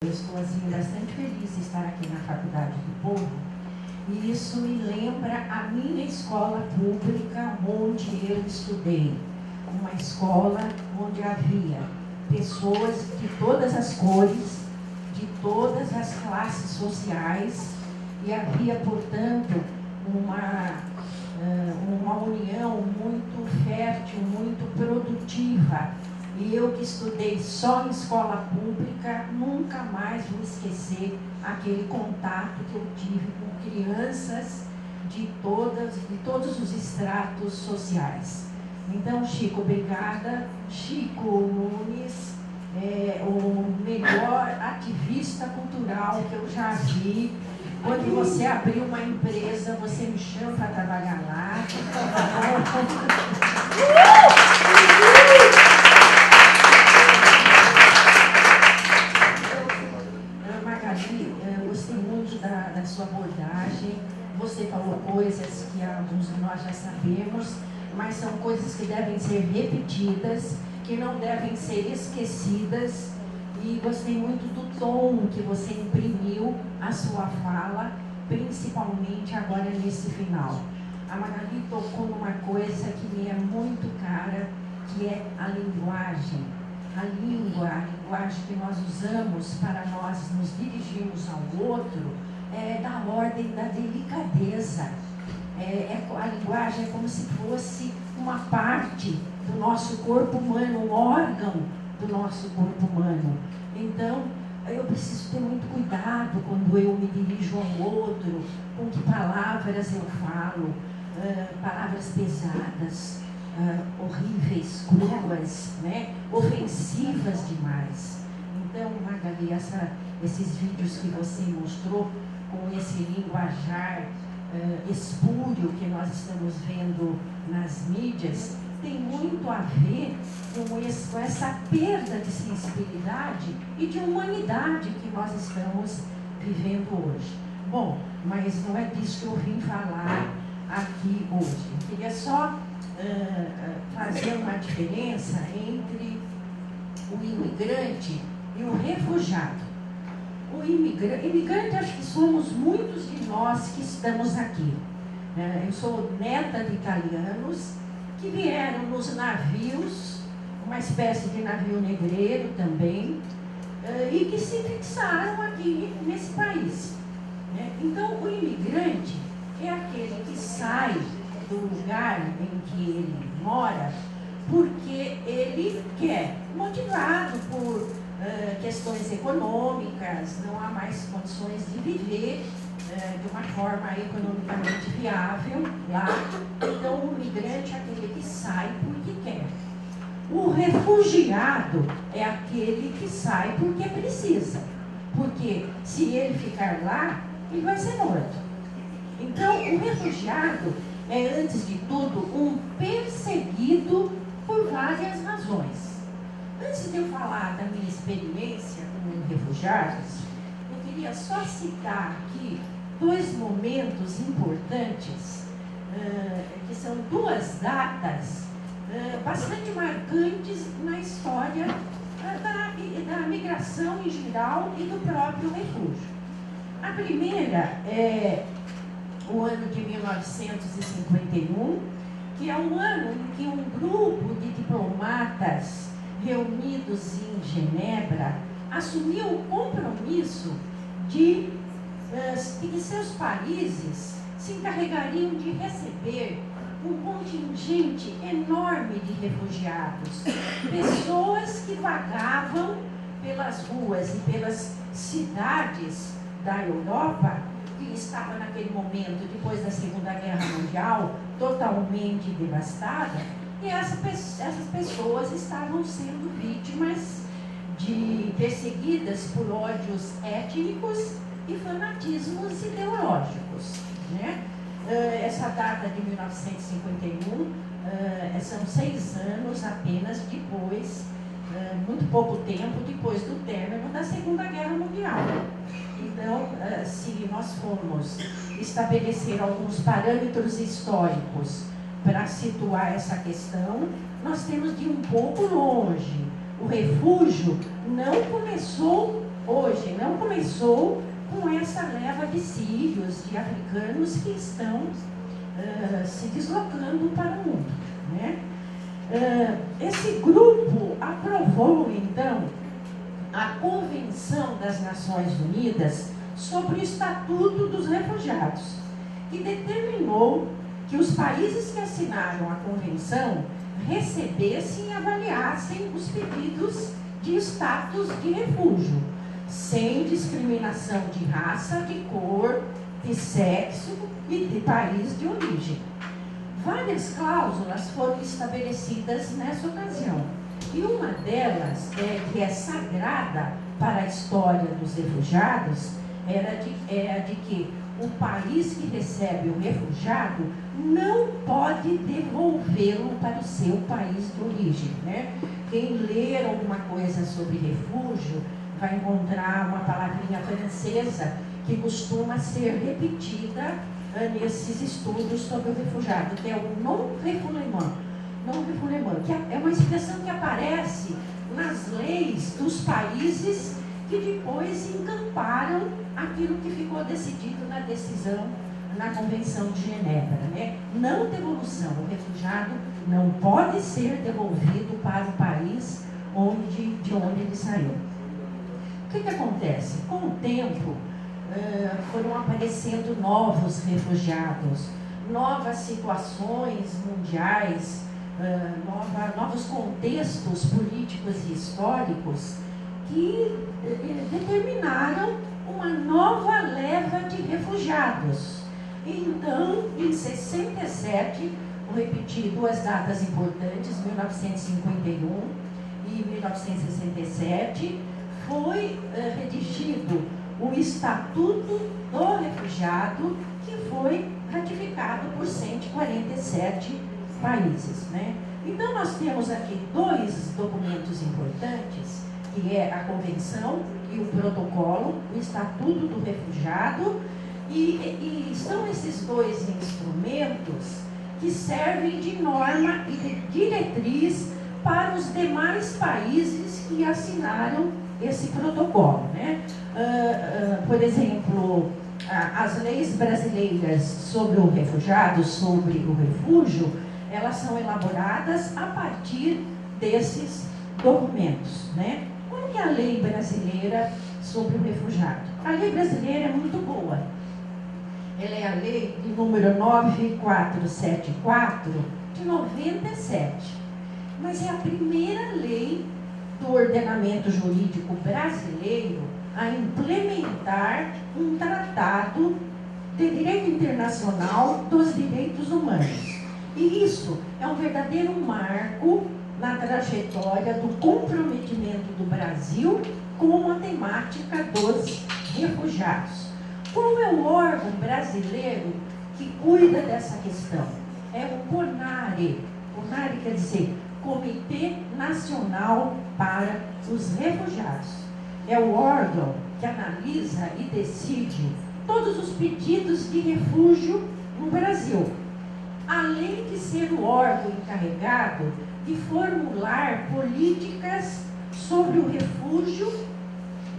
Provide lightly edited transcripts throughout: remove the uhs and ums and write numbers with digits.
Eu estou assim, bastante feliz de estar aqui na Faculdade do Povo, e isso me lembra a minha escola pública onde eu estudei. Uma escola onde havia pessoas de todas as cores, de todas as classes sociais, e havia, portanto, uma união muito fértil, muito produtiva. E eu que estudei só em escola pública, nunca mais vou esquecer aquele contato que eu tive com crianças de todos os estratos sociais. Então, Chico, obrigada. Chico Nunes é o melhor ativista cultural que eu já vi. Quando você abriu uma empresa, você me chama para trabalhar lá. Magali, eu gostei muito da sua abordagem. Você falou coisas que alguns de nós já sabemos, mas são coisas que devem ser repetidas, que não devem ser esquecidas. E gostei muito do tom que você imprimiu a sua fala, principalmente agora nesse final. A Magali tocou numa coisa que me é muito cara, que é a linguagem. A linguagem que nós usamos para nós nos dirigirmos ao outro é da ordem da delicadeza. A linguagem é como se fosse uma parte do nosso corpo humano, um órgão do nosso corpo humano. Então, eu preciso ter muito cuidado quando eu me dirijo ao outro, com que palavras eu falo, palavras pesadas, horríveis, cruas, né? Ofensivas demais. Então, Magali, esses vídeos que você mostrou, com esse linguajar espúrio que nós estamos vendo nas mídias, tem muito a ver com essa perda de sensibilidade e de humanidade que nós estamos vivendo hoje. Bom, mas não é disso que eu vim falar aqui hoje. Eu queria só fazer uma diferença entre o imigrante e o refugiado. O imigrante, acho que somos muitos de nós que estamos aqui. Eu sou neta de italianos que vieram nos navios, uma espécie de navio negreiro também, e que se fixaram aqui nesse país. Então, o imigrante é aquele que sai do lugar em que ele mora porque ele quer, motivado por questões econômicas, não há mais condições de viver de uma forma economicamente viável lá. Então, o migrante é aquele que sai porque quer. O refugiado é aquele que sai porque precisa, porque se ele ficar lá, ele vai ser morto. Então, o refugiado é, antes de tudo, um perseguido por várias razões. Antes de eu falar da minha experiência com refugiados, eu queria só citar aqui dois momentos importantes, que são duas datas bastante marcantes na história da migração em geral e do próprio refúgio. A primeira é o ano de 1951, que é um ano em que um grupo de diplomatas reunidos em Genebra assumiu o compromisso de que seus países se encarregariam de receber um contingente enorme de refugiados, pessoas que vagavam pelas ruas e pelas cidades da Europa, que estava naquele momento, depois da Segunda Guerra Mundial, totalmente devastada, e essas pessoas estavam sendo vítimas perseguidas por ódios étnicos e fanatismos ideológicos, né? Essa data de 1951 são 6 anos apenas depois, muito pouco tempo depois do término da Segunda Guerra Mundial. Então, se nós formos estabelecer alguns parâmetros históricos para situar essa questão, nós temos de ir um pouco longe. O refúgio não começou hoje não começou com essa leva de sírios, de africanos que estão se deslocando para o mundo, né? Esse grupo aprovou, então, a Convenção das Nações Unidas sobre o Estatuto dos Refugiados, que determinou que os países que assinaram a Convenção recebessem e avaliassem os pedidos de status de refúgio, sem discriminação de raça, de cor, de sexo e de país de origem. Várias cláusulas foram estabelecidas nessa ocasião, e uma delas, que é sagrada para a história dos refugiados, é a de que o país que recebe o refugiado não pode devolvê-lo para o seu país de origem, né? Quem ler alguma coisa sobre refúgio vai encontrar uma palavrinha francesa que costuma ser repetida nesses estudos sobre o refugiado, que é o non-refoulement, que é uma expressão que aparece nas leis dos países que depois encamparam aquilo que ficou decidido na decisão, na Convenção de Genebra, né? Não devolução, o refugiado não pode ser devolvido para o país de onde ele saiu. O que acontece? Com o tempo, foram aparecendo novos refugiados, novas situações mundiais, novos contextos políticos e históricos que determinaram uma nova leva de refugiados. Então, em 67, vou repetir duas datas importantes, 1951 e 1967, foi redigido o Estatuto do Refugiado, que foi ratificado por 147 países, né? Então, nós temos aqui dois documentos importantes, que é a Convenção e o Protocolo, o Estatuto do Refugiado, e são esses dois instrumentos que servem de norma e de diretriz para os demais países que assinaram esse protocolo, né? Por exemplo, as leis brasileiras sobre o refugiado, sobre o refúgio, elas são elaboradas a partir desses documentos, né? Qual é a lei brasileira sobre o refugiado? A lei brasileira é muito boa. Ela é a lei de número 9474 de 97. Mas é a primeira lei do ordenamento jurídico brasileiro a implementar um tratado de direito internacional dos direitos humanos. E isso é um verdadeiro marco na trajetória do comprometimento do Brasil com a temática dos refugiados. Qual é o órgão brasileiro que cuida dessa questão? É o CONARE. CONARE quer dizer Comitê Nacional para os Refugiados. É o órgão que analisa e decide todos os pedidos de refúgio no Brasil, além de ser o órgão encarregado de formular políticas sobre o refúgio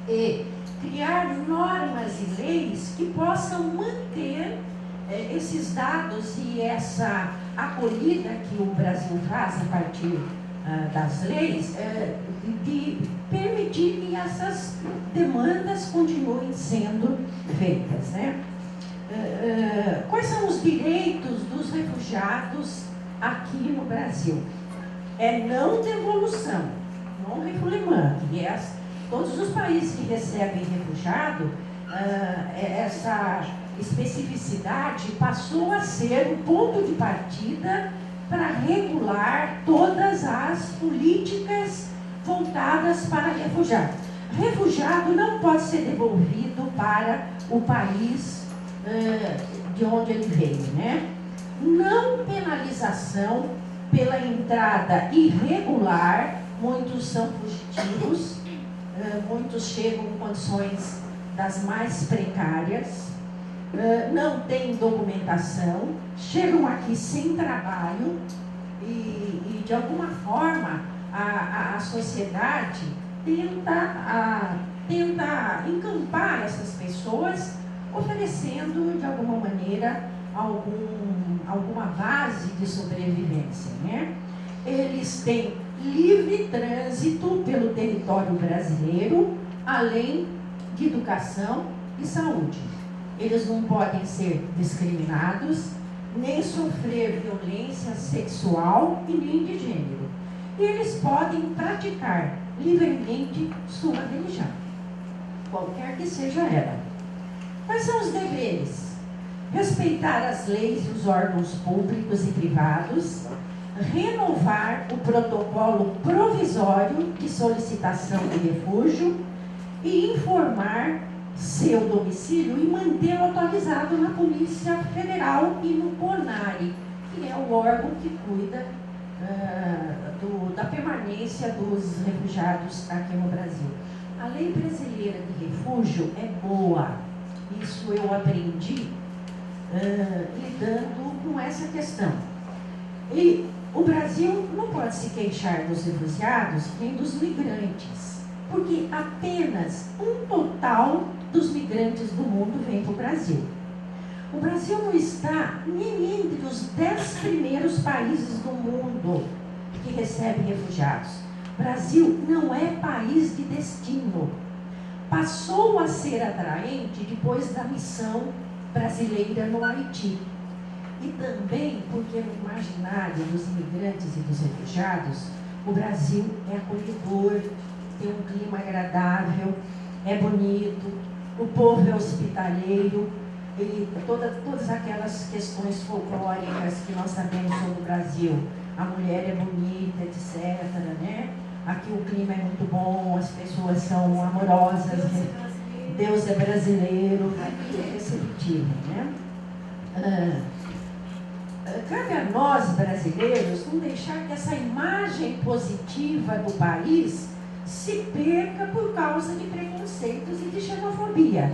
e criar normas e leis que possam manter esses dados e essa acolhida que o Brasil faz a partir das leis, de permitir que essas demandas continuem sendo feitas, né? Quais são os direitos dos refugiados aqui no Brasil? É não devolução, não refoulement. Todos os países que recebem refugiado, essa especificidade passou a ser o ponto de partida para regular todas as políticas voltadas para refugiado. Refugiado não pode ser devolvido para o país de onde ele veio, né? Não penalização pela entrada irregular, muitos são fugitivos, muitos chegam em condições das mais precárias, não tem documentação, chegam aqui sem trabalho e de alguma forma a sociedade tenta tenta encampar essas pessoas, oferecendo, de alguma maneira, alguma base de sobrevivência, né? Eles têm livre trânsito pelo território brasileiro, além de educação e saúde. Eles não podem ser discriminados, nem sofrer violência sexual e nem de gênero. E eles podem praticar livremente sua religião, qualquer que seja ela. Quais são os deveres? Respeitar as leis e os órgãos públicos e privados, renovar o protocolo provisório de solicitação de refúgio e informar seu domicílio e mantê-lo atualizado na Polícia Federal e no CONARE, que é o órgão que cuida da permanência dos refugiados aqui no Brasil. A lei brasileira de refúgio é boa, isso eu aprendi lidando com essa questão. E o Brasil não pode se queixar dos refugiados nem dos migrantes, porque apenas um total dos migrantes do mundo vem para o Brasil. O Brasil não está nem entre os 10 primeiros países do mundo que recebem refugiados. O Brasil não é país de destino. Passou a ser atraente depois da missão brasileira no Haiti. E também porque no imaginário dos imigrantes e dos refugiados, o Brasil é acolhedor, tem um clima agradável, é bonito, o povo é hospitaleiro, e todas aquelas questões folclóricas que nós sabemos sobre o Brasil. A mulher é bonita, etc., né? Aqui o clima é muito bom, as pessoas são amorosas, Deus é brasileiro, aqui é receptivo, né? Cabe a nós, brasileiros, não deixar que essa imagem positiva do país se perca por causa de preconceitos e de xenofobia.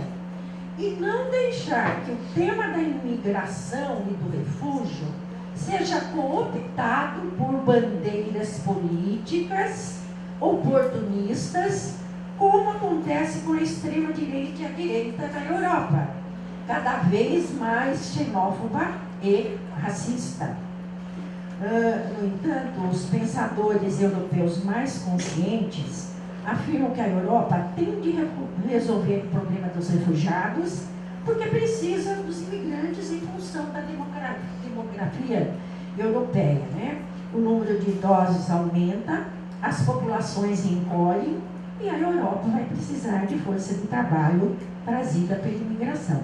E não deixar que o tema da imigração e do refúgio seja cooptado por bandeiras políticas oportunistas, como acontece com a extrema-direita e a direita na Europa, cada vez mais xenófoba e racista. No entanto, os pensadores europeus mais conscientes afirmam que a Europa tem de resolver o problema dos refugiados porque precisa dos imigrantes em função da demografia europeia, né? O número de idosos aumenta, as populações encolhem e a Europa vai precisar de força de trabalho trazida pela imigração.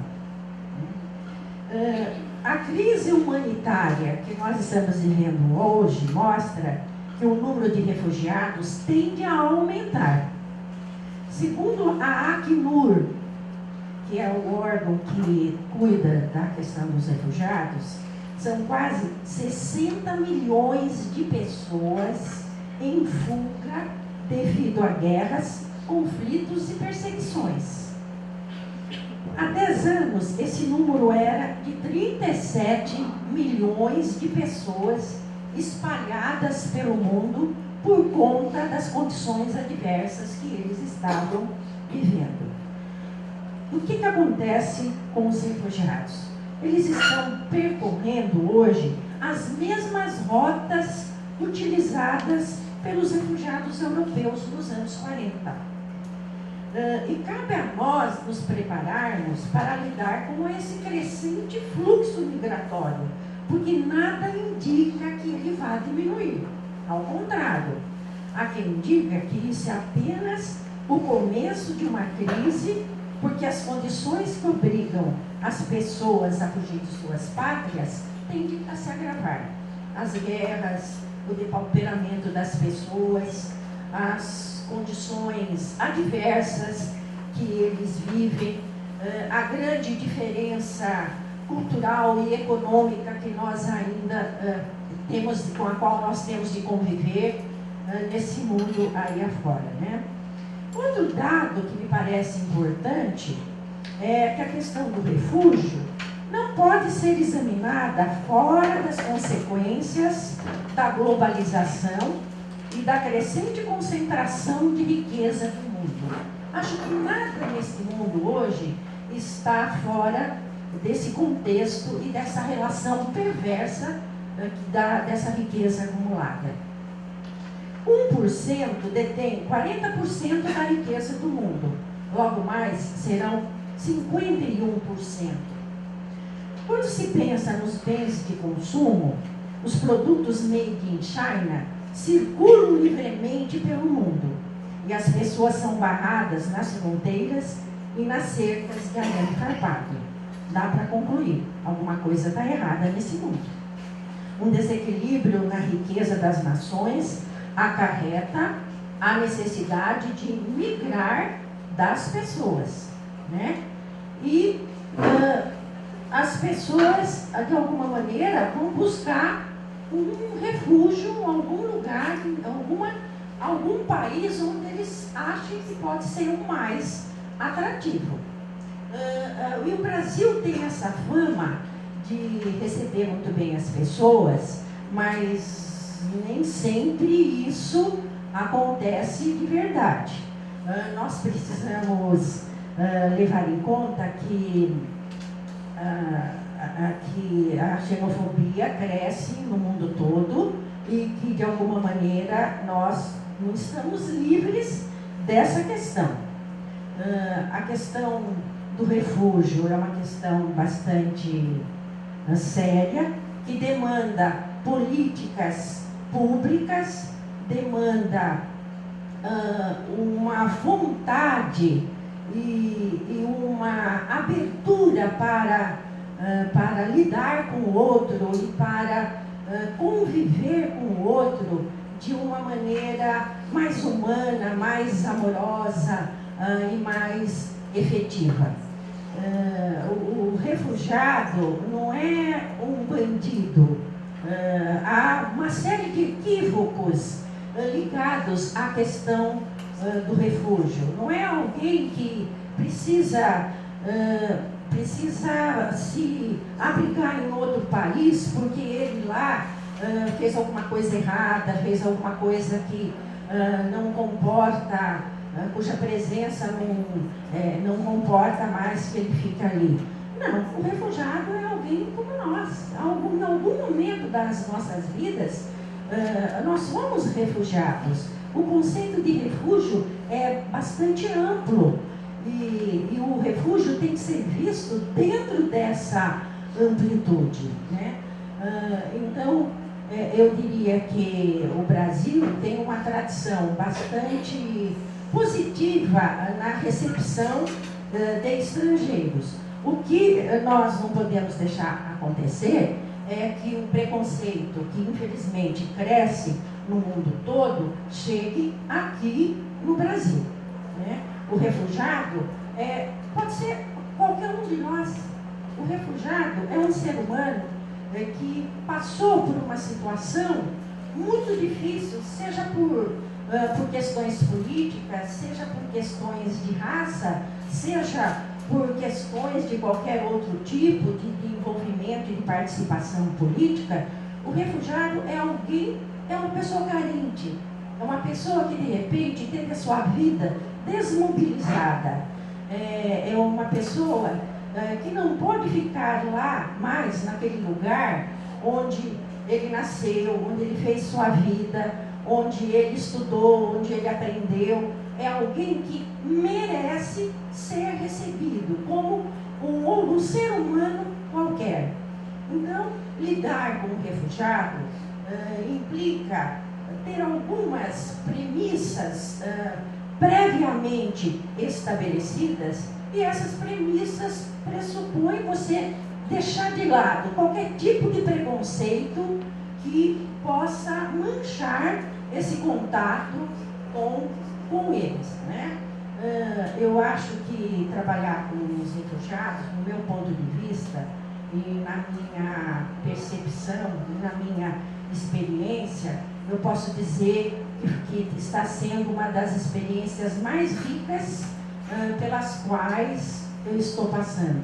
A crise humanitária que nós estamos vivendo hoje mostra que o número de refugiados tende a aumentar. Segundo a Acnur, que é o órgão que cuida da questão dos refugiados, são quase 60 milhões de pessoas em fuga devido a guerras, conflitos e perseguições. Há 10 anos, esse número era de 37 milhões de pessoas espalhadas pelo mundo por conta das condições adversas que eles estavam vivendo. O que acontece com os refugiados? Eles estão percorrendo hoje as mesmas rotas utilizadas pelos refugiados europeus nos anos 40. E cabe a nós nos prepararmos para lidar com esse crescente fluxo migratório, porque nada indica que ele vá diminuir. Ao contrário, há quem indica que isso é apenas o começo de uma crise, porque as condições que obrigam as pessoas a fugir de suas pátrias tendem a se agravar. As guerras, o depauperamento das pessoas, as condições adversas que eles vivem, a grande diferença cultural e econômica que nós ainda temos, com a qual nós temos de conviver nesse mundo aí afora, né? Outro dado que me parece importante é que a questão do refúgio não pode ser examinada fora das consequências da globalização e da crescente concentração de riqueza no mundo. Acho que nada nesse mundo hoje está fora desse contexto e dessa relação perversa dessa riqueza acumulada. 1% detém 40% da riqueza do mundo. Logo mais serão 51%. Quando se pensa nos bens de consumo, os produtos made in China circulam livremente pelo mundo e as pessoas são barradas nas fronteiras e nas cercas de arame farpado. Dá para concluir, alguma coisa está errada nesse mundo. Um desequilíbrio na riqueza das nações acarreta a necessidade de migrar das pessoas, né? E as pessoas, de alguma maneira, vão buscar um refúgio, algum lugar, algum país onde eles achem que pode ser o mais atrativo. E o Brasil tem essa fama de receber muito bem as pessoas, mas nem sempre isso acontece de verdade. Nós precisamos levar em conta que a xenofobia cresce no mundo todo e que, de alguma maneira, nós não estamos livres dessa questão. A questão do refúgio é uma questão bastante séria, que demanda políticas públicas, demanda uma vontade e uma abertura para lidar com o outro e para conviver com o outro de uma maneira mais humana, mais amorosa e mais efetiva. O refugiado não é um bandido. Há uma série de equívocos ligados à questão do refúgio. Não é alguém que precisa se abrigar em outro país porque ele lá fez alguma coisa errada, fez alguma coisa que não comporta, cuja presença não comporta mais que ele fique ali. Não, o refugiado é alguém como nós. Em algum momento das nossas vidas, nós fomos refugiados. O conceito de refúgio é bastante amplo e o refúgio tem que ser visto dentro dessa amplitude, né? Então, eu diria que o Brasil tem uma tradição bastante positiva na recepção de estrangeiros. O que nós não podemos deixar acontecer é que o preconceito, que infelizmente cresce no mundo todo, chegue aqui no Brasil, né? O refugiado pode ser qualquer um de nós. O refugiado é um ser humano que passou por uma situação muito difícil, seja por questões políticas, seja por questões de raça, seja por questões de qualquer outro tipo de envolvimento e de participação política. O refugiado é uma pessoa carente, é uma pessoa que de repente teve a sua vida desmobilizada, é uma pessoa que não pode ficar lá mais naquele lugar onde ele nasceu, onde ele fez sua vida, onde ele estudou, onde ele aprendeu. É alguém que merece ser recebido como um ser humano qualquer. Então, lidar com o refugiado implica ter algumas premissas previamente estabelecidas, e essas premissas pressupõem você deixar de lado qualquer tipo de preconceito que possa manchar esse contato com eles, né? Eu acho que trabalhar com os refugiados, no meu ponto de vista e na minha percepção, e na minha experiência, eu posso dizer que está sendo uma das experiências mais ricas pelas quais eu estou passando.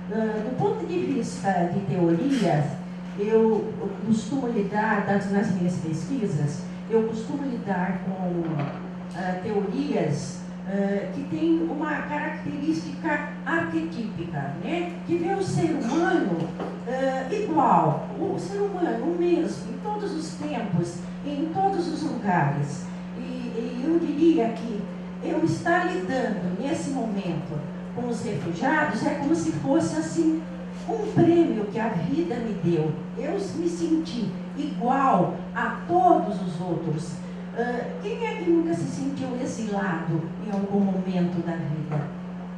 Do ponto de vista de teorias, eu costumo lidar, nas minhas pesquisas, eu costumo lidar com teorias que tem uma característica arquetípica, né? Que vê o ser humano igual, o ser humano o mesmo, em todos os tempos, em todos os lugares. E eu diria que eu estar lidando nesse momento com os refugiados é como se fosse assim um prêmio que a vida me deu. Eu me senti igual a todos os outros. Quem é que nunca se sentiu exilado em algum momento da vida?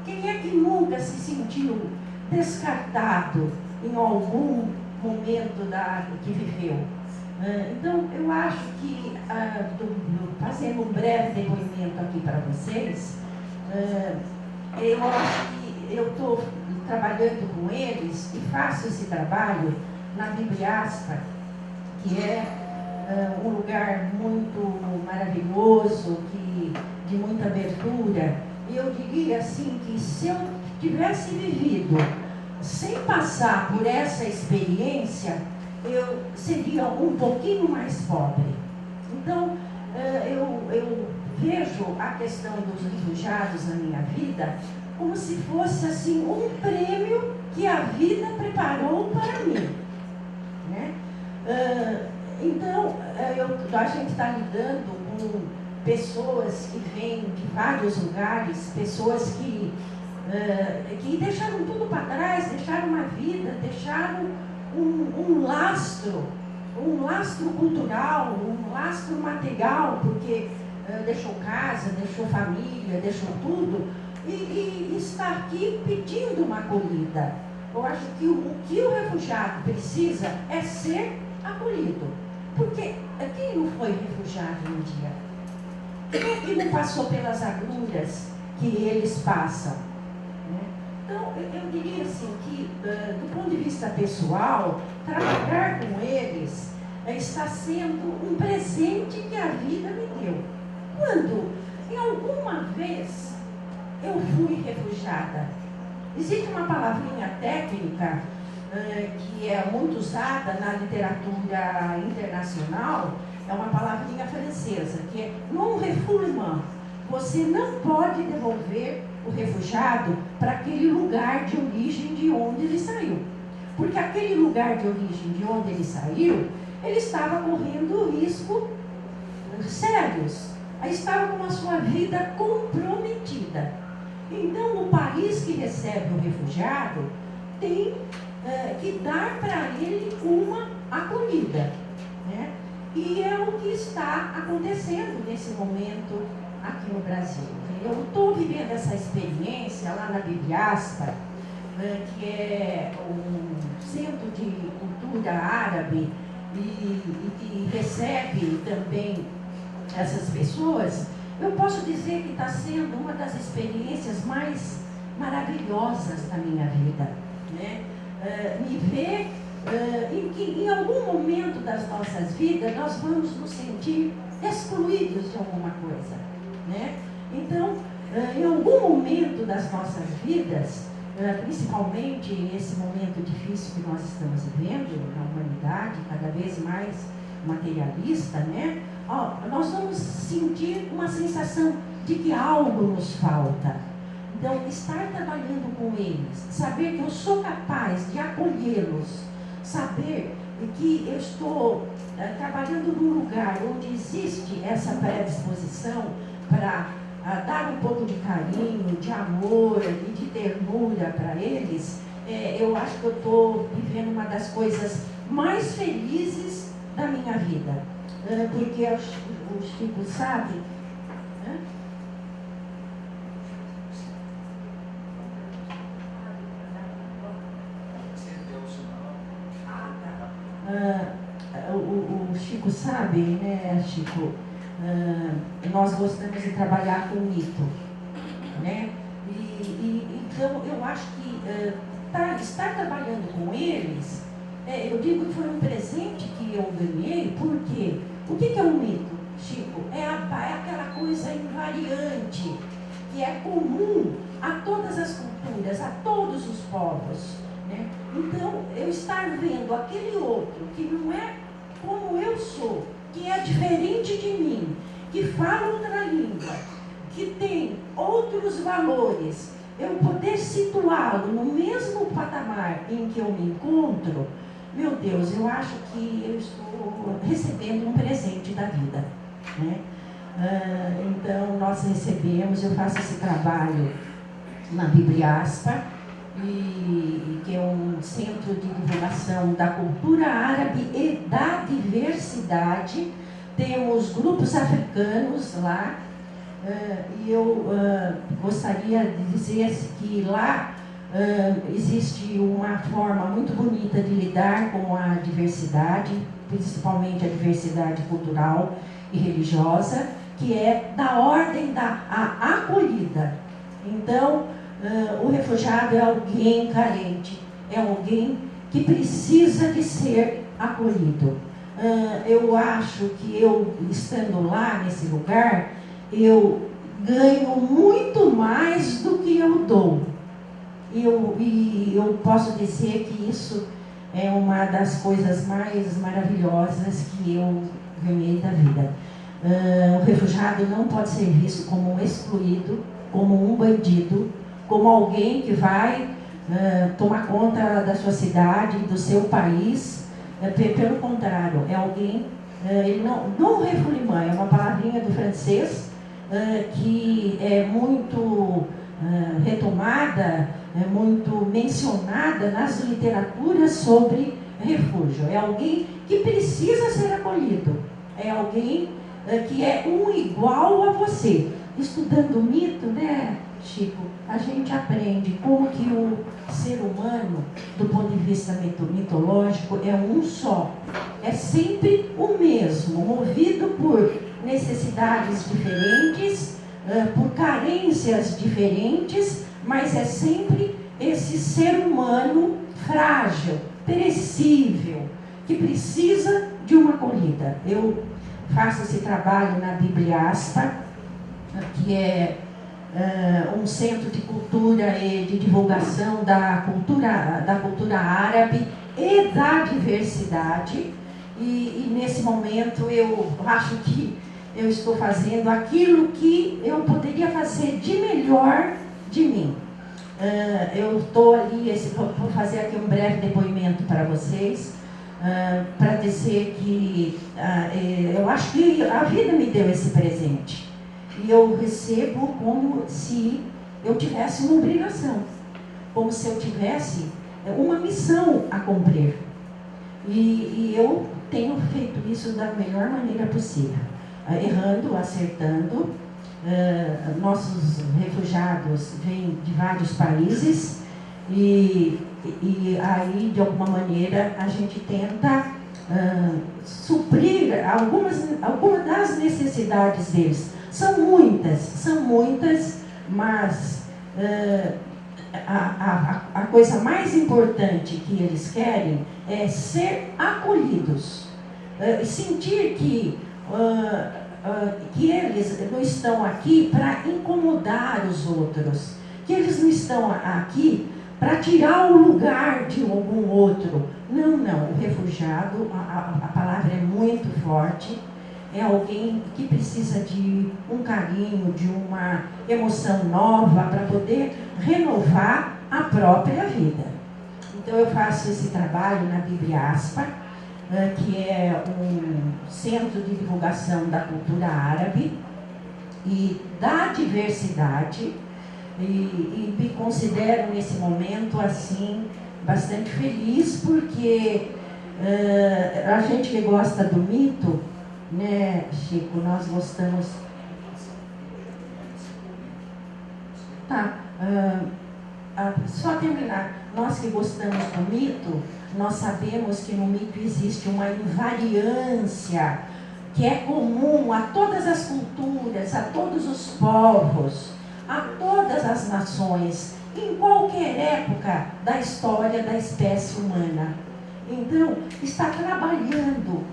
Quem é que nunca se sentiu descartado em algum momento que viveu? Então, eu acho que, fazendo um breve depoimento aqui para vocês, eu acho que eu estou trabalhando com eles e faço esse trabalho na Bibliaspa, que é um lugar muito maravilhoso, de muita abertura. E eu diria assim que se eu tivesse vivido sem passar por essa experiência, eu seria um pouquinho mais pobre. Então, eu vejo a questão dos refugiados na minha vida como se fosse assim um prêmio que a vida preparou para mim, né? Então, a gente está lidando com pessoas que vêm de vários lugares, pessoas que deixaram tudo para trás, deixaram uma vida, deixaram um lastro cultural, um lastro material, porque deixou casa, deixou família, deixou tudo, e está aqui pedindo uma acolhida. Eu acho que o que o refugiado precisa é ser acolhido. Porque quem não foi refugiado um dia? Quem é que não passou pelas agruras que eles passam? Né? Então, eu diria assim que, do ponto de vista pessoal, trabalhar com eles está sendo um presente que a vida me deu. Quando, em alguma vez, eu fui refugiada, existe uma palavrinha técnica que é muito usada na literatura internacional, é uma palavrinha francesa, que é non-refoulement. Você não pode devolver o refugiado para aquele lugar de origem de onde ele saiu. Porque aquele lugar de origem de onde ele saiu, ele estava correndo riscos sérios. Aí estava com a sua vida comprometida. Então, o país que recebe o refugiado tem que dar para ele uma acolhida, né? E é o que está acontecendo nesse momento aqui no Brasil. Eu estou vivendo essa experiência lá na Bibliaspa, que é um centro de cultura árabe e que recebe também essas pessoas. Eu posso dizer que está sendo uma das experiências mais maravilhosas da minha vida, né? Me ver em que em algum momento das nossas vidas nós vamos nos sentir excluídos de alguma coisa, né? Então, em algum momento das nossas vidas, principalmente nesse momento difícil que nós estamos vivendo na humanidade, cada vez mais materialista, né? Nós vamos sentir uma sensação de que algo nos falta. Então, estar trabalhando com eles, saber que eu sou capaz de acolhê-los, saber que eu estou trabalhando num lugar onde existe essa predisposição para dar um pouco de carinho, de amor e de ternura para eles, eu acho que eu estou vivendo uma das coisas mais felizes da minha vida. Porque o Chico sabe, né? O Chico sabe, né, Chico? Nós gostamos de trabalhar com mito, né? Então, eu acho que estar trabalhando com eles, eu digo que foi um presente que eu ganhei, porque o que é um mito, Chico? É aquela coisa invariante, que é comum a todas as culturas, a todos os povos, né? Então, eu estar vendo aquele outro que não é como eu sou, que é diferente de mim, que fala outra língua, que tem outros valores, eu poder situá-lo no mesmo patamar em que eu me encontro, meu Deus, eu acho que eu estou recebendo um presente da vida, né? Então, nós recebemos, eu faço esse trabalho na Bibliaspa, que é um centro de divulgação da cultura árabe e da diversidade. Temos grupos africanos lá, e eu gostaria de dizer que lá existe uma forma muito bonita de lidar com a diversidade, principalmente a diversidade cultural e religiosa, que é da ordem da acolhida. Então, o refugiado é alguém carente, é alguém que precisa de ser acolhido. Eu acho que eu, estando lá nesse lugar, eu ganho muito mais do que eu dou. E eu posso dizer que isso é uma das coisas mais maravilhosas que eu ganhei da vida. O refugiado não pode ser visto como um excluído, como um bandido, como alguém que vai tomar conta da sua cidade, do seu país. Pelo contrário, é alguém, ele não refoulement, é uma palavrinha do francês que é muito retomada, é muito mencionada nas literaturas sobre refúgio. É alguém que precisa ser acolhido, é alguém que é um igual a você. Estudando o mito, né, Chico, a gente aprende como que o ser humano, do ponto de vista mitológico, é um só. É sempre o mesmo, movido por necessidades diferentes, por carências diferentes, mas é sempre esse ser humano frágil, perecível, que precisa de uma acolhida. Eu faço esse trabalho na Bibliaspa, que é um centro de cultura e de divulgação da cultura árabe e da diversidade. E nesse momento eu acho que eu estou fazendo aquilo que eu poderia fazer de melhor de mim. Eu estou ali, vou fazer aqui um breve depoimento para vocês, para dizer que eu acho que a vida me deu esse presente. E eu recebo como se eu tivesse uma obrigação, como se eu tivesse uma missão a cumprir. E eu tenho feito isso da melhor maneira possível, errando, acertando. Nossos refugiados vêm de vários países e aí, de alguma maneira, a gente tenta suprir algumas das necessidades deles. São muitas, mas a coisa mais importante que eles querem é ser acolhidos, sentir que eles não estão aqui para incomodar os outros, que eles não estão aqui para tirar o lugar de algum outro. Não, o refugiado, a palavra é muito forte, é alguém que precisa de um carinho, de uma emoção nova para poder renovar a própria vida. Então eu faço esse trabalho na Bibliaspa, que é um centro de divulgação da cultura árabe e da diversidade, e me considero nesse momento assim bastante feliz, porque a gente que gosta do mito, né, Chico, nós gostamos. Só terminar. Nós que gostamos do mito, nós sabemos que no mito existe uma invariância que é comum a todas as culturas, a todos os povos, a todas as nações, em qualquer época da história da espécie humana. Então, está trabalhando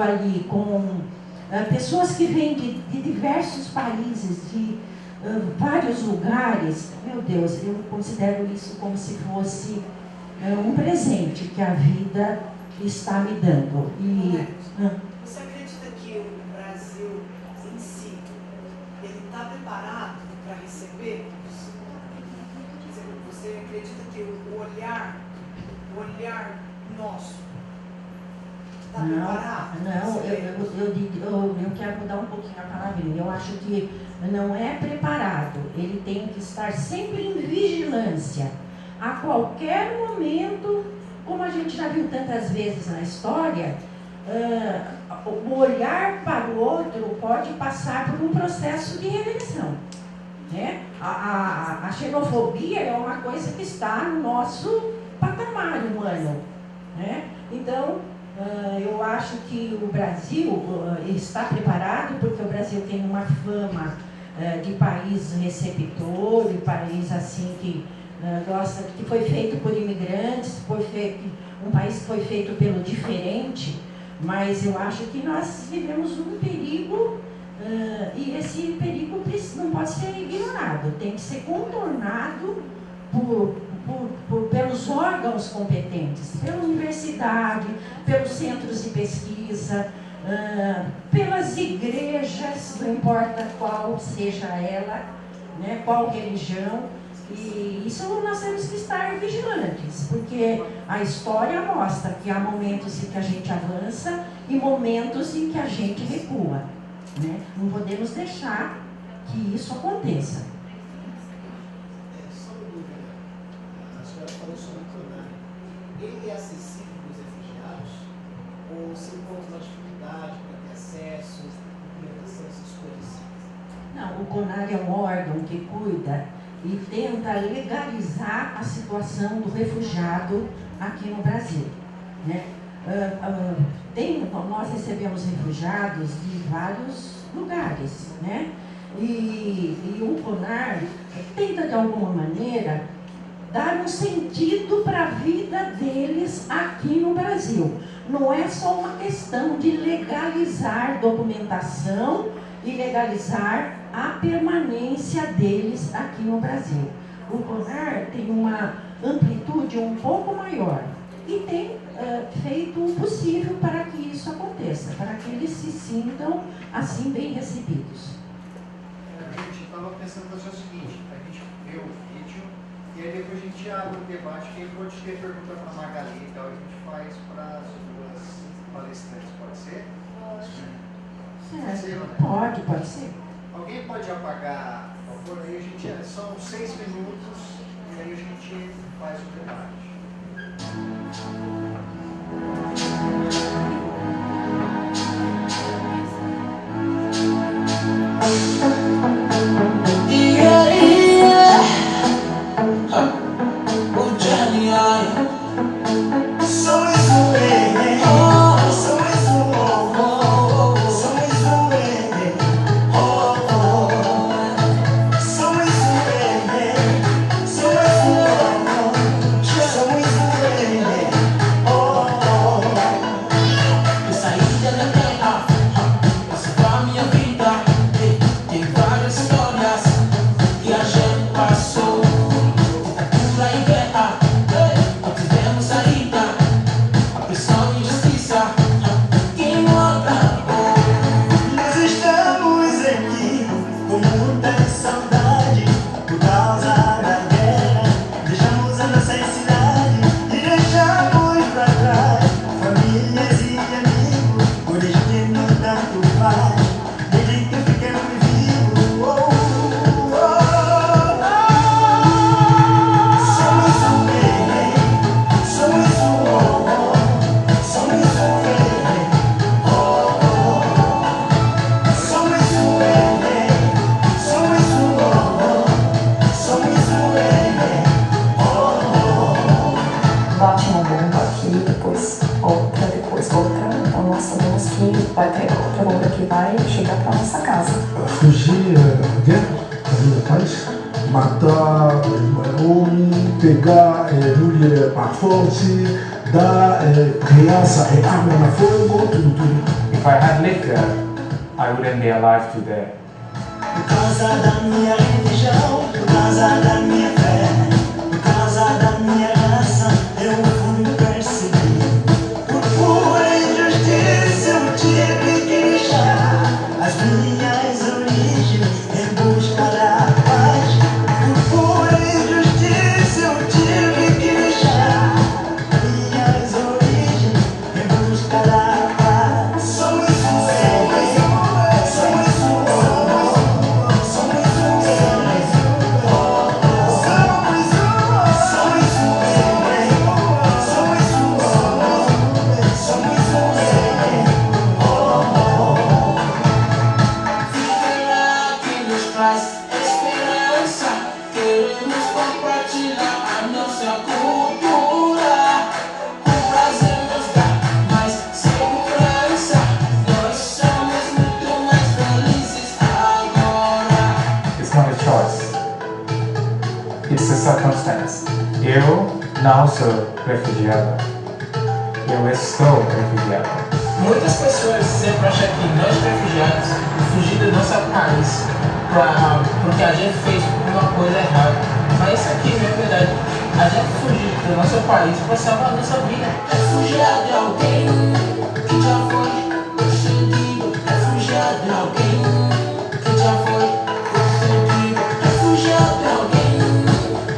ali com pessoas que vêm de diversos países, de vários lugares. Meu Deus, eu considero isso como se fosse um presente que a vida está me dando. Você acredita que o Brasil Você acredita que o olhar nosso está preparado? Não, eu quero mudar um pouquinho a palavrinha. Eu acho que não é preparado. Ele tem que estar sempre em vigilância. A qualquer momento, como a gente já viu tantas vezes na história, o olhar para o outro pode passar por um processo de redenção. Né? A xenofobia é uma coisa que está no nosso patamar humano. Né? Então, eu acho que o Brasil está preparado, porque o Brasil tem uma fama de país receptor, de país assim que gosta, que foi feito por imigrantes, um país que foi feito pelo diferente, mas eu acho que nós vivemos um perigo e esse perigo não pode ser ignorado, tem que ser contornado pelos órgãos competentes, pela universidade, pelos centros de pesquisa, pelas igrejas, não importa qual seja ela, né, qual religião, e isso nós temos que estar vigilantes, porque a história mostra que há momentos em que a gente avança e momentos em que a gente recua, né? Não podemos deixar que isso aconteça. A senhora falou sobre o CONAR. Ele é acessível para os refugiados? Ou se encontra uma dificuldade para ter acesso, implementação, essas coisas? Não, o CONAR é um órgão que cuida e tenta legalizar a situação do refugiado aqui no Brasil. Né? Nós recebemos refugiados de vários lugares, né? E o CONAR tenta, de alguma maneira, dar um sentido para a vida deles aqui no Brasil. Não é só uma questão de legalizar documentação e legalizar a permanência deles aqui no Brasil. O CONAR tem uma amplitude um pouco maior e tem feito o possível para que isso aconteça, para que eles se sintam assim bem recebidos. A gente estava pensando fazer o seguinte, a gente vê o vídeo e aí depois a gente abre o debate, quem pode ter pergunta para a Magali e tal, a gente faz para as duas palestrantes, pode ser? Pode, pode ser. Alguém pode apagar, por favor, aí a gente, são 6 minutos e aí a gente faz o debate. Fugir guerra, fazer paz, matar homem, pegar mulher à forte, dar criança e arma na fogo, tudo. If I had lived there, I wouldn't be alive today. Por causa da minha religião, por causa da minha fé, por causa da minha raça, eu fui perseguido. Por pura injustiça eu tive que deixar as minhas origens em busca da paz. it's a circumstance. Eu não sou refugiado. Eu estou refugiado. Muitas pessoas sempre acham que nós refugiados fugir do nosso país porque a gente fez uma coisa errada. Mas isso aqui não é verdade. A gente fugir do nosso país para salvar a nossa vida. Refugiado é alguém que já foi perseguido. Refugiado é alguém que já foi perseguido. Refugiado é alguém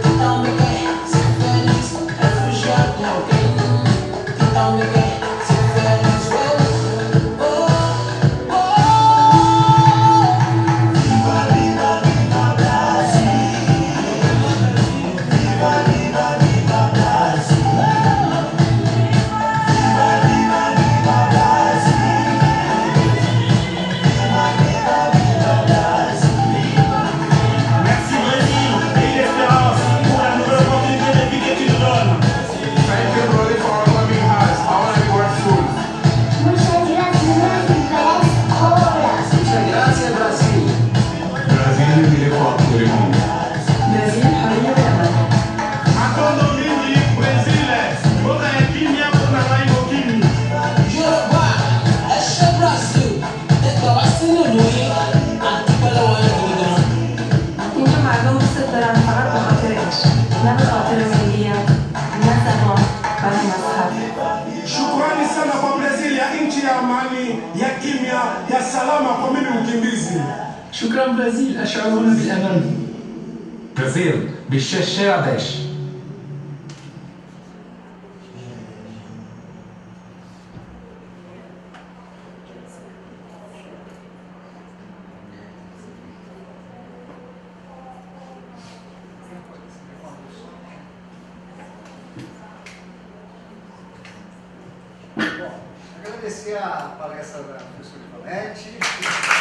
que também quer ser feliz. Refugiado é alguém que também quer ser feliz. Oh, oh, oh. Viva, viva, viva Brasil. Viva, viva, viva Brasil. Viva, viva, viva Brasil. Viva, viva, viva Brasil. Merci Brésil, pays d'espérance, pour la nouvelle opportunité de vie que tu nous donnes. Thank you, Brody, for our loving hearts. I want to be grateful. Muchas gracias, Muchas gracias, Brasil. Brasil, il est fort pour le monde. Brasil, حرية وأمان. Makondo mingi, Brésil, boka ya kimia mpona ngai mokili. Yoruba, esse Brasil. Declaração no Luí. Antipala Wangudon. إنتم معلوم ستة حرب خاطرش. لا خاطر مليا. نسمع بني مصحف. Shukrani sana kwa Brazil ya nchi ya amani, ya kimya, ya salama kwa mimi mkimbizi. شكرا برازيل أشعرون بالأمان. Brasil, Bichecheradesh. Bom, agradecer a palestra da professora Ivanete.